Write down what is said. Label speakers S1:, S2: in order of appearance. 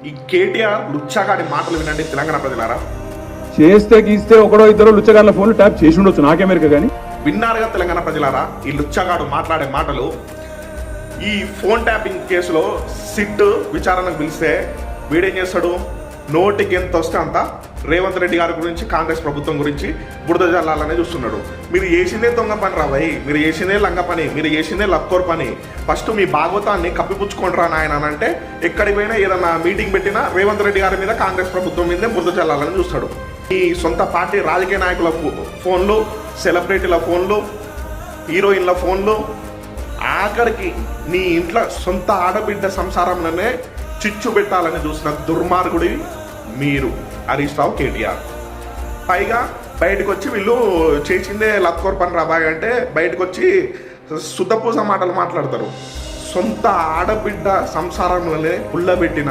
S1: ఈ కేటీఆర్ లుచ్చాగాడి మాటలు వినండి తెలంగాణ ప్రజలారా.
S2: చేస్తే గీస్తే ఒకడో ఇద్దరు లుచ్చగాళ్ళ ఫోన్లు ట్యాప్ చేసి ఉండొచ్చు, నాకెమెరిక కానీ.
S1: విన్నారుగా తెలంగాణ ప్రజలారా ఈ లుచ్చగాడు మాట్లాడే మాటలు. ఈ ఫోన్ ట్యాపింగ్ కేసులో సిట్ విచారణకు పిలిస్తే వీడేం చేస్తాడు, నోటికి ఎంత వస్తే అంత రేవంత్ రెడ్డి గారి గురించి, కాంగ్రెస్ ప్రభుత్వం గురించి బురద జల్లాలనే చూస్తున్నాడు. మీరు చేసిందే దొంగ పని రాబాయి, మీరు చేసిందే లంగ పని, మీరు చేసిందే లక్కోర్ పని. ఫస్ట్ మీ భాగవతాన్ని కప్పిపుచ్చుకోండి రా నాయన అని అంటే ఎక్కడికి పోయినా ఏదన్నా మీటింగ్ పెట్టినా రేవంత్ రెడ్డి గారి మీద, కాంగ్రెస్ ప్రభుత్వం మీదే బురద జల్లాలని చూస్తాడు. ఈ సొంత పార్టీ రాజకీయ నాయకుల ఫోన్లు, సెలబ్రిటీల ఫోన్లు, హీరోయిన్ల ఫోన్లు, ఆఖరికి నీ ఇంట్లో సొంత ఆడబిడ్డ సంసారంలోనే చిచ్చు పెట్టాలని చూసిన దుర్మార్గుడి మీరు హరీష్ రావు, కేటీఆర్. పైగా బయటకు వచ్చి వీళ్ళు చేసిందే లక్కోర్ పని రాబాయ్ అంటే బయటకు వచ్చి శుద్ధపూస మాటలు మాట్లాడతారు. సొంత ఆడబిడ్డ సంసారంలోనే పుల్లబెట్టిన